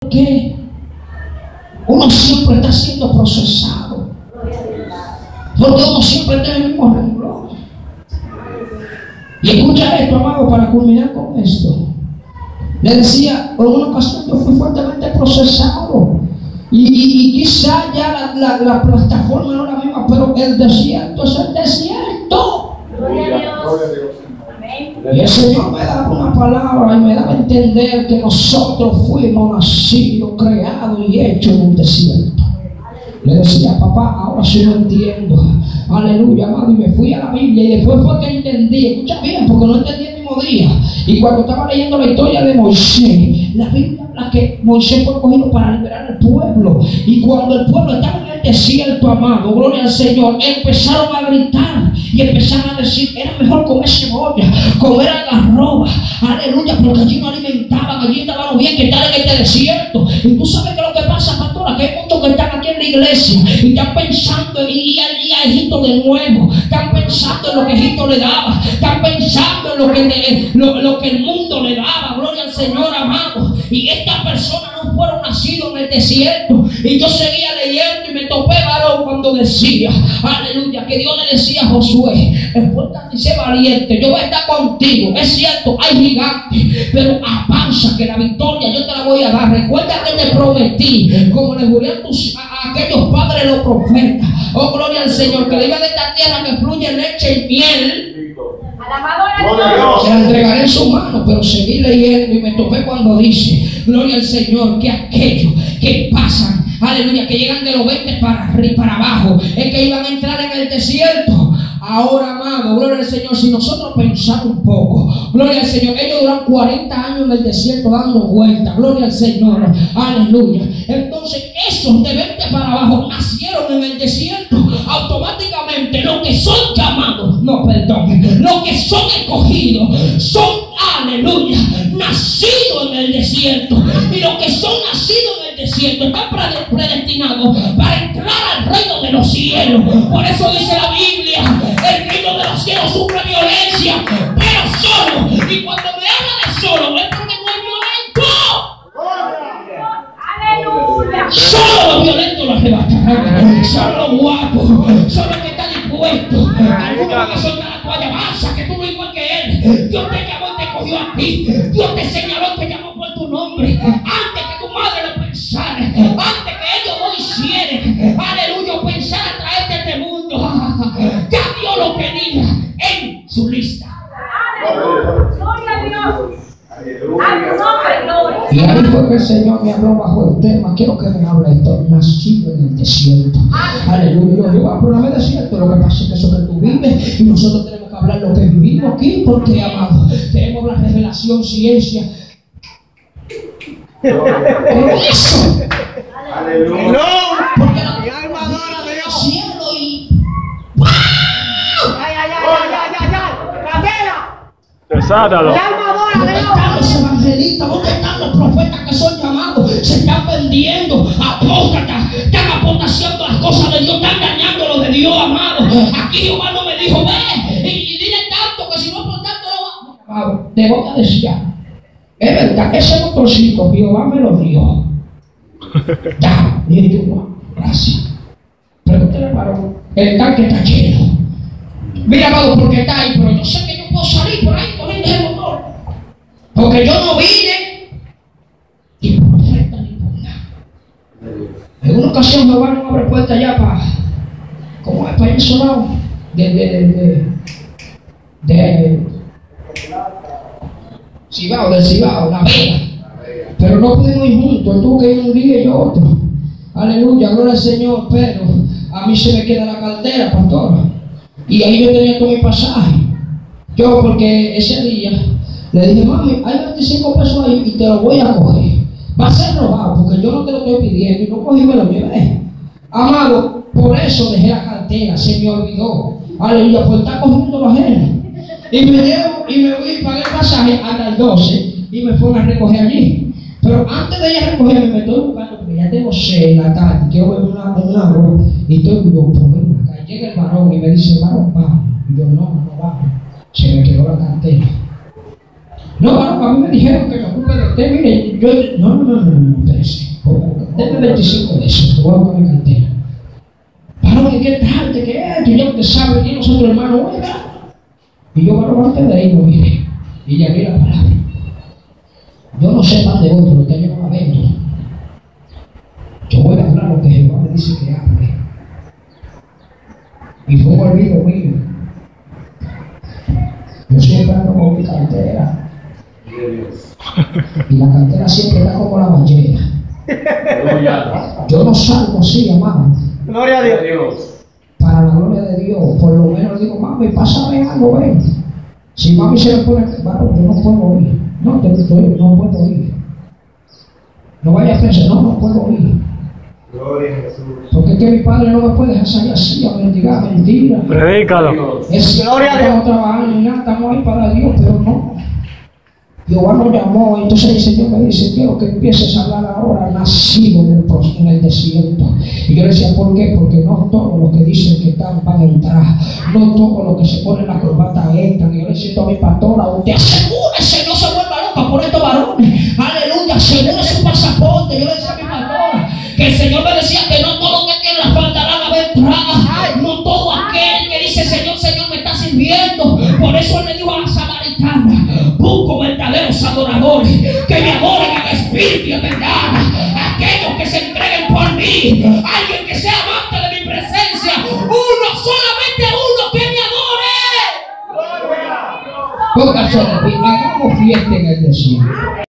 que uno siempre está siendo procesado, porque uno siempre tiene el mismo renglón. Y escucha esto, amado, para culminar con esto. Le decía, en una ocasión yo fui fuertemente procesado. Y quizá ya la plataforma no es la misma, pero el desierto es el desierto. Gloria a Dios. Y el Señor me daba una palabra y me daba a entender que nosotros fuimos nacidos, creados y hechos en el desierto. Le decía, papá, ahora sí lo entiendo. Aleluya, amado. Y me fui a la Biblia y después fue que entendí. Escucha bien, porque no entendí el mismo día. Y cuando estaba leyendo la historia de Moisés, la Biblia habla que Moisés fue escogido para liberar al pueblo. Y cuando el pueblo estaba en el desierto, amado, gloria al Señor, empezaron a gritar y empezaron a decir, era mejor comer cebolla, comer algarroba. Aleluya, porque allí no alimentaban, allí estaban bien que estar en este desierto. Y tú sabes que lo que pasa, pastora, que hay muchos que están aquí en la iglesia y están pensando en ir a Egipto de nuevo, están pensando en lo que Egipto le daba, están pensando en lo que el mundo le daba, gloria al Señor, amado. Y estas personas no fueron nacidos en el desierto. Y yo seguía leyendo y me topé varón cuando decía, aleluya, que Dios le decía a Josué, esfuérzate y sé valiente, yo voy a estar contigo. Es cierto, hay gigantes, pero avanza, que la victoria yo te la voy a dar. Recuerda que te prometí, como le juré a aquellos padres los profetas, oh gloria al Señor, que le iba de esta tierra que fluye leche y miel. Se la entregaré en su mano, pero seguí leyendo y me topé cuando dice, gloria al Señor, que aquellos que pasan, aleluya, que llegan de los 20 para abajo, es que iban a entrar en el desierto. Ahora, amado, gloria al Señor, si nosotros pensamos un poco, gloria al Señor, ellos duran 40 años en el desierto dando vueltas, gloria al Señor, aleluya. Entonces, esos de 20 para abajo nacieron en el desierto. Automáticamente, los que son llamados, los que son escogidos, son, aleluya, nacidos en el desierto. Y los que son nacidos en el desierto están predestinados para entrar al reino de los cielos. Por eso dice la Biblia, el reino de los cielos sufre violencia, pero solo. Y cuando me habla de solo, es porque no es violento. ¡Aleluya! Solo los violentos lo arrebatarán. Solo los guapos, solo los que están dispuestos. Algunos que son de la toalla basa, que tú no igual que él. Dios te llamó y te cogió a ti. Dios te señaló, te llamó por tu nombre. Antes que tu madre lo pensara, antes que ellos lo hicieran, aleluya, pensara traerte a este mundo. Ya Dios lo tenía en su lista. Gloria a Dios. Y ahí fue que el Señor me habló bajo el tema. Quiero que me hable esto, nacido en el desierto. Aleluya. Yo pero no es desierto. Lo que pasa es que eso que tú vives, y nosotros tenemos que hablar lo que vivimos aquí, porque, amado, tenemos la revelación, ciencia. Eso. Aleluya. No, porque Mi alma adora a Dios. cielo y ¡Candela! Desátalo. Mi alma adora a ¿dónde Dios. están los evangelistas? ¿Dónde están los profetas que son llamados? Se están vendiendo, apóstatas, están apostaciando las cosas de Dios, están dañando lo de Dios, amado. Aquí Jehová no me dijo, ve y dile tanto, que si no por tanto no va. Amado, te voy a decir, es verdad, ese motorcito Jehová me lo dio. Ya, dile tú, no, gracias. Pregúntale al varón, el tanque está lleno. Mira, amado, porque está ahí, pero yo sé que yo puedo salir por ahí corriendo ese motor. Porque yo no vine ni por oferta ni por nada. En una ocasión Jehová no abre puerta ya para, como es para ir solado, Cibao, del Cibao, La Vega. Pero no pudimos ir juntos, él tuvo que ir un día y yo otro. Aleluya, gloria al Señor, pero a mí se me queda la cartera, pastora. Y ahí yo tenía todo mi pasaje. Yo, porque ese día le dije, mami, hay 25 pesos ahí y te lo voy a coger. Va a ser robado, porque yo no te lo estoy pidiendo. Y no cogí y me lo llevé. Amado, por eso dejé la cartera, se me olvidó. Aleluya, por estar cogiendo los genes. Y me llevo y me voy y pagué el pasaje hasta el 12 y me fueron a recoger allí. Pero antes de ir a recogerme, me estoy buscando porque ya tengo 6 en la tarde, quiero ver una voz y estoy loco. Llega el varón y me dice, varón, vamos. Y yo, no, no vamos. Se me quedó la cartera. No, a mí me dijeron que me ocupe de usted. Mire, yo. No, espérese. Deme 25 de eso, te voy a poner mi cartera. Varón, ¿qué tal? ¿Qué es? Y ya usted sabe que nosotros, hermano, oiga. Y yo, varón, antes de irme, mire. Y ya vi la palabra. Yo no sé dónde voy, pero usted yo no la vendo. Yo voy a hablar lo que Jehová me dice que hable. Y fue un olvido mío. Yo siempre ando con mi cartera. Y la cartera siempre está como la ballena. Yo no salgo así, amado. Gloria a Dios. Para la gloria de Dios. Por lo menos le digo, mami, pásame algo, ven. Si mami se me pone, bueno, yo no puedo ir. No puedo ir. No vaya a pensar, no puedo ir. Gloria a Jesús. Porque es que mi padre no me puede dejar salir así a mendigar, mentira. Predícalo. Es Gloria a Dios. estamos trabajando y nada, estamos ahí para Dios, pero no. Jehová nos llamó, entonces el Señor me dice, quiero que empieces a hablar ahora, nacido en el desierto. Y yo le decía, ¿por qué? Porque no todos los que dicen que están van a entrar, no todos los que se ponen la corbata entran. Y yo le decía a mi pastora, usted asegúrese, no se vuelva loca por estos varones, aleluya, asegure su pasaporte. Yo le decía a mi pastora, que el Señor me decía que no todos los que tienen la falda van a ver entrada, no todo aquel que dice, Señor, Señor, me está sirviendo. Por eso él le dijo a la samaritana, busco verdaderos adoradores que me adoren en espíritu y en verdad, aquellos que se entreguen por mí, alguien que sea amante de mi presencia, solamente uno que me adore. Póngase de pie, hagamos fiesta en el desierto.